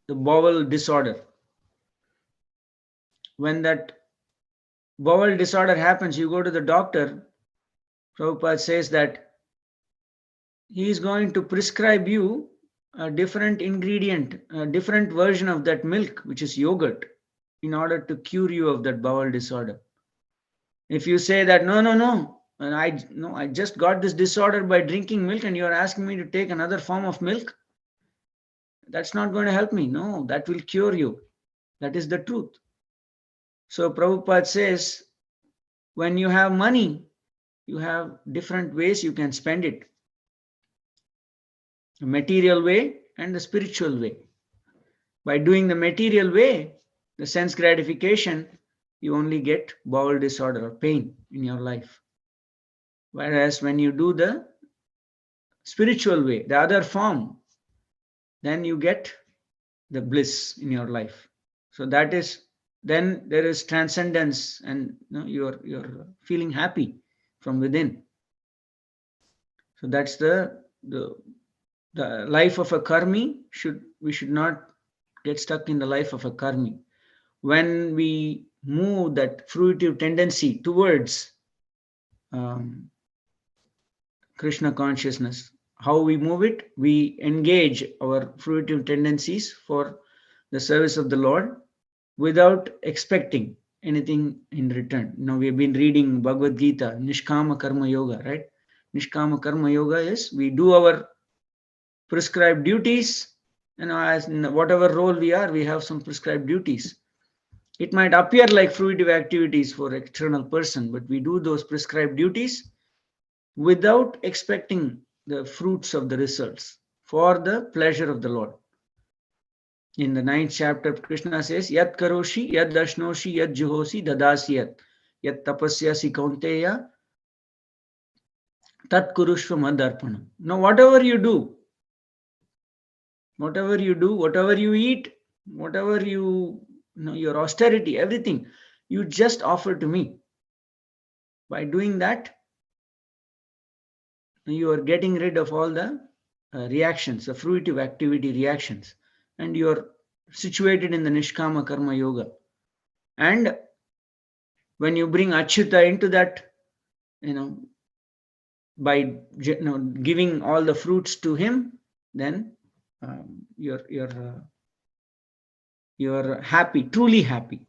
the bowel disorder. When that bowel disorder happens, you go to the doctor. Prabhupada says that he is going to prescribe you a different ingredient, a different version of that milk, which is yogurt, in order to cure you of that bowel disorder. If you say that, no, I just got this disorder by drinking milk and you are asking me to take another form of milk, that's not going to help me. No, that will cure you. That is the truth. So Prabhupada says, when you have money, you have different ways you can spend it. The material way and the spiritual way. By doing the material way, the sense gratification, you only get bowel disorder or pain in your life. Whereas when you do the spiritual way, the other form, then you get the bliss in your life. So that is, then there is transcendence, and you're feeling happy from within. So that's the life of a karmi. We should not get stuck in the life of a karmi. When we move that fruitive tendency towards Krishna consciousness, how we move it, we engage our fruitive tendencies for the service of the Lord without expecting anything in return. We have been reading Bhagavad Gita, Nishkama Karma Yoga, right? Nishkama Karma Yoga is we do our prescribed duties. As in whatever role we are, we have some prescribed duties. It might appear like fruitive activities for external person, but we do those prescribed duties without expecting the fruits of the results, for the pleasure of the Lord. In the 9th chapter, Krishna says, Yat karoshi, yat dashnoshi, yat juhosi, dadasiyat, yat tapasyasi kaunteya, tat kurushva madarpanam. Now, whatever you do, whatever you eat, whatever your austerity, everything, you just offer to me. By doing that, you are getting rid of all the reactions, the fruitive activity reactions, and you are situated in the Nishkama Karma Yoga. And when you bring Achyuta into that, by giving all the fruits to him, then you're happy, truly happy.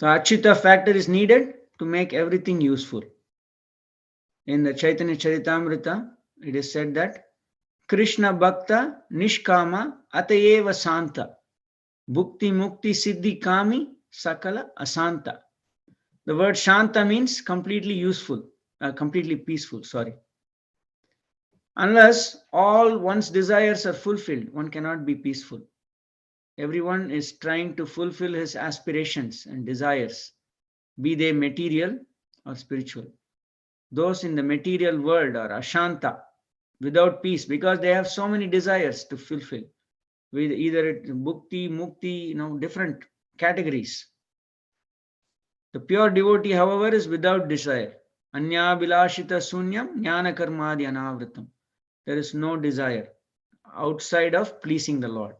So Achyuta factor is needed to make everything useful. In the Chaitanya Charitamrita, it is said that Krishna Bhakta Nishkama Atayeva Santa Bhukti Mukti Siddhi Kami Sakala Asanta. The word Shanta means completely useful, completely peaceful, Unless all one's desires are fulfilled, one cannot be peaceful. Everyone is trying to fulfill his aspirations and desires, be they material or spiritual. Those in the material world are Ashanta, without peace, because they have so many desires to fulfill, with either Bhukti, Mukti, different categories. The pure devotee, however, is without desire. Anya bilashita sunyam jnana karmadi anavritam. There is no desire outside of pleasing the Lord.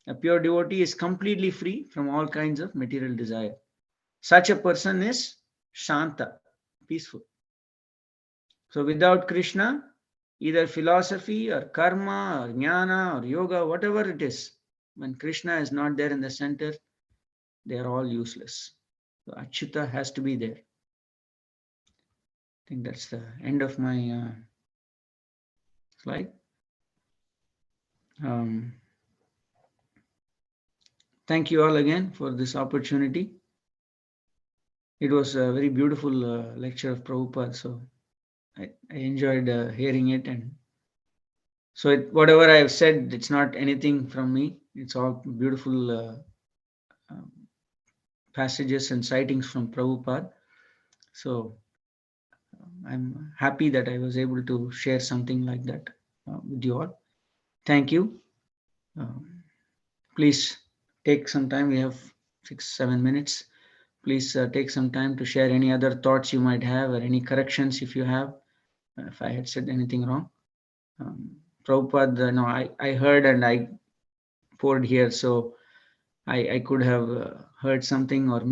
A pure devotee is completely free from all kinds of material desire. Such a person is Shanta, peaceful. So without Krishna, either philosophy or karma or jnana or yoga, whatever it is, when Krishna is not there in the center, they are all useless. So Achyuta has to be there. I think that's the end of my slide. Thank you all again for this opportunity. It was a very beautiful lecture of Prabhupada, so I enjoyed hearing it. And so whatever I have said, it's not anything from me. It's all beautiful passages and sightings from Prabhupada. So I'm happy that I was able to share something like that with you all. Thank you. Please take some time. We have 6-7 minutes. Please take some time to share any other thoughts you might have or any corrections if you have, if I had said anything wrong. Prabhupada, I heard and I poured here, so I could have heard something or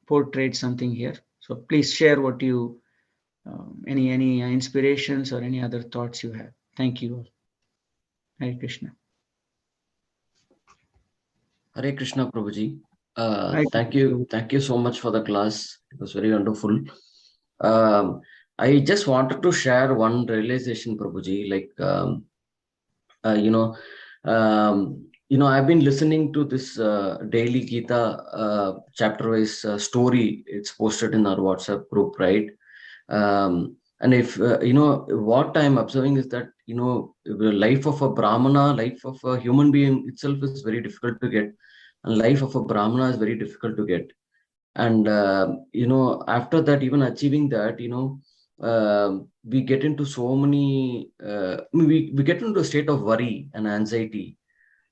portrayed something here. So please share what you, any inspirations or any other thoughts you have. Thank you all. Hare Krishna. Hare Krishna, Prabhuji. Thank Thank you so much for the class. It was very wonderful. I just wanted to share one realization, Prabhuji. Like, I've been listening to this daily Gita chapter-wise story. It's posted in our WhatsApp group, right? And if, what I'm observing is that, the life of a Brahmana, life of a human being itself is very difficult to get. And life of a Brahmana is very difficult to get. And, after that, even achieving that, we get into so many, we get into a state of worry and anxiety.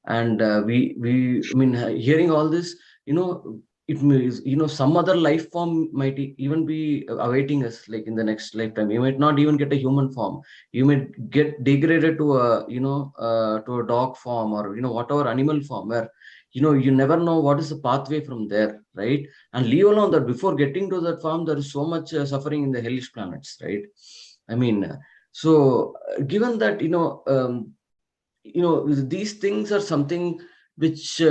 And hearing all this, it means, some other life form might even be awaiting us, like in the next lifetime. You might not even get a human form. You might get degraded to a dog form or, whatever animal form where, you never know what is the pathway from there, right? And leave alone that before getting to that form, there is so much suffering in the hellish planets, right? So given that, these things are something which,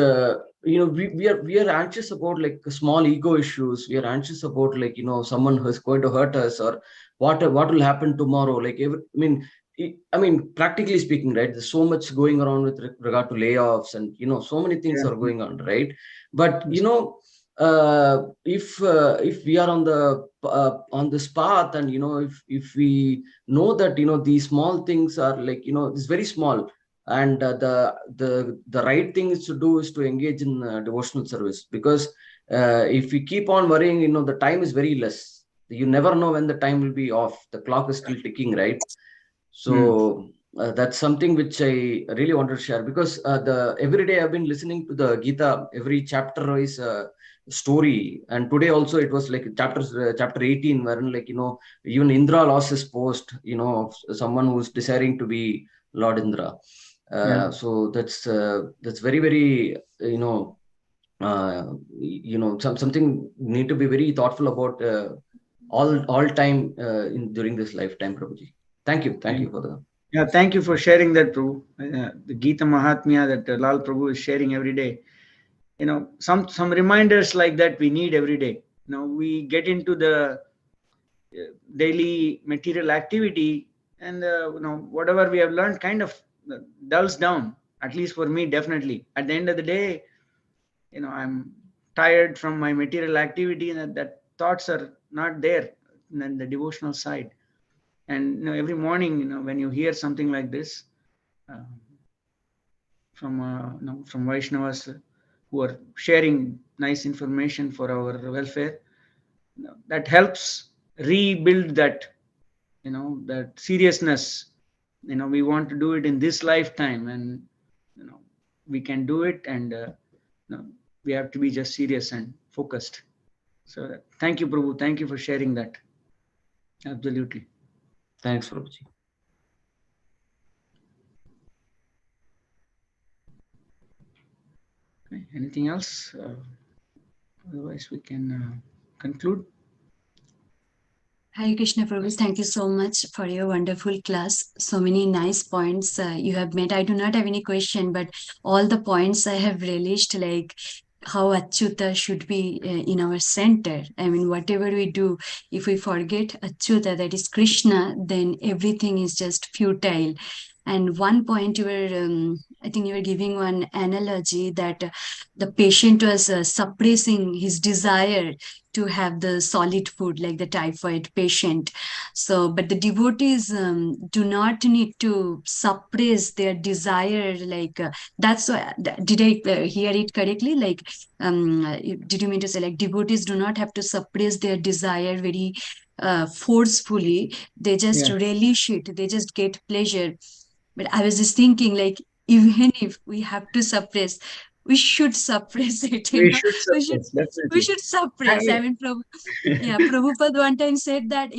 we are anxious about, like small ego issues. We are anxious about, like, someone who is going to hurt us or what will happen tomorrow. Like, I mean, practically speaking, right? There's so much going around with regard to layoffs, and so many things are going on, right? But if we are on this path, and if we know that these small things are like it's very small, and the right thing is to do is to engage in devotional service, because if we keep on worrying, the time is very less. You never know when the time will be off. The clock is still ticking, right? So that's something which I really wanted to share, because every day I've been listening to the Gita. Every chapter is a story, and today also it was like chapter 18, wherein even Indra lost his post, of someone who's desiring to be Lord Indra. So that's very, very something need to be very thoughtful about all time during this lifetime, Prabhuji. Thank you for the. Yeah, thank you for sharing that, Prabhu. The Gita Mahatmya that Lal Prabhu is sharing every day. Some reminders like that we need every day. We get into the daily material activity, and whatever we have learned kind of dulls down. At least for me, definitely. At the end of the day, I'm tired from my material activity, and that thoughts are not there in the devotional side. And every morning, when you hear something like this from Vaishnavas who are sharing nice information for our welfare, that helps rebuild that that seriousness. We want to do it in this lifetime, and we can do it, and we have to be just serious and focused. So thank you, Prabhu. Thank you for sharing that. Absolutely. Thanks, Prabhuji. Okay. Anything else? Otherwise, we can conclude. Hare Krishna Prabhu, thank you so much for your wonderful class. So many nice points you have made. I do not have any question, but all the points I have relished, like how Achyuta should be in our center. I mean, whatever we do, if we forget Achyuta, that is Krishna, then everything is just futile. And one point you were, I think you were giving one analogy that the patient was suppressing his desire to have the solid food, like the typhoid patient. So, but the devotees do not need to suppress their desire. Like that's why, did I hear it correctly? Like, did you mean to say like devotees do not have to suppress their desire very forcefully? They just relish it. They just get pleasure. But I was just thinking, like, even if we have to suppress, we should suppress it. We should suppress. We should suppress. I mean, Prabhupada one time said that,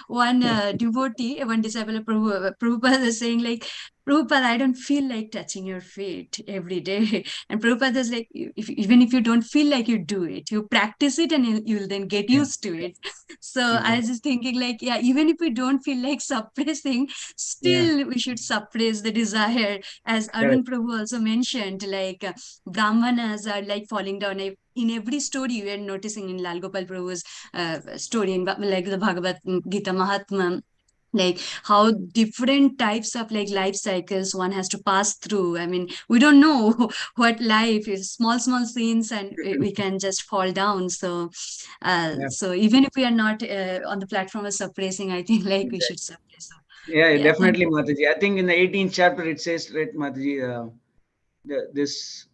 one devotee, one disciple of Prabhupada was saying like, Prabhupada, I don't feel like touching your feet every day. And Prabhupada is like, even if you don't feel like, you do it, you practice it, and you'll then get used to it. So I was just thinking like, even if we don't feel like suppressing, still we should suppress the desire. As Arun Prabhu also mentioned, like Brahmanas are like falling down. In every story, we are noticing in Lal Gopal Prabhu's story, in like the Bhagavad Gita Mahatma, like how different types of like life cycles one has to pass through. I mean, we don't know what life is, small scenes, and we can just fall down. So so even if we are not on the platform of suppressing, I think like we should suppress. Definitely, Mataji. I think in the 18th chapter it says, right, Mataji, this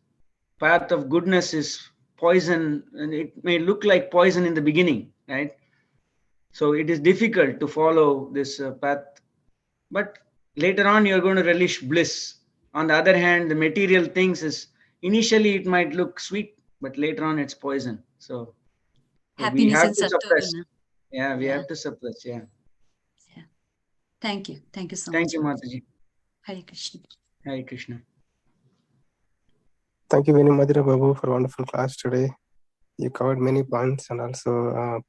path of goodness is poison, and it may look like poison in the beginning, right? So it is difficult to follow this path, but later on you're going to relish bliss. On the other hand, the material things is initially it might look sweet, but later on it's poison. So we have to suppress. We have to suppress. Thank you so much. Thank you, Mataji. Hare Krishna. Hare Krishna. Thank you very much, Prabhu, for a wonderful class today. You covered many points and also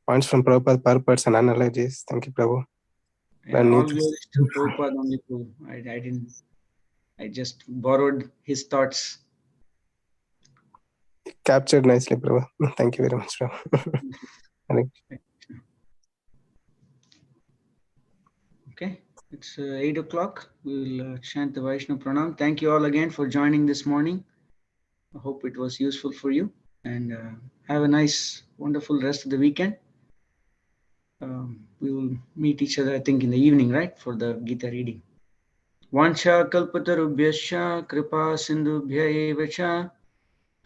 points from Prabhupada, purports and analogies. Thank you, Prabhu. All glories to Prabhupada only, Prabhu. I just borrowed his thoughts. Captured nicely, Prabhu. Thank you very much, Prabhu. Okay, it's 8 o'clock. We'll chant the Vaishnav Pranam. Thank you all again for joining this morning. I hope it was useful for you, and have a nice, wonderful rest of the weekend. We will meet each other, I think, in the evening, right, for the Gita reading. Vancha kalpatarubhyascha kripa sindhubhya eva cha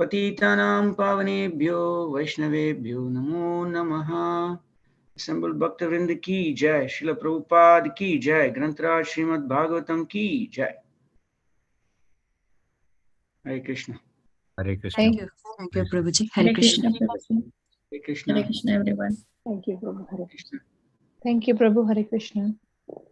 patitanam pavanebhyo vaishnavebhyo namo namaha. Assembled Bhaktivinoda ki jai, Srila Prabhupada ki jai, Grantaraj Srimad Bhagavatam ki jai. Hare Krishna. Hare Krishna. Thank you, Prabhuji. Hare Krishna. Prabhuji. Hare Krishna. Hare Krishna, everyone. Thank you, Prabhu. Hare Krishna. Thank you, Prabhu. Hare Krishna.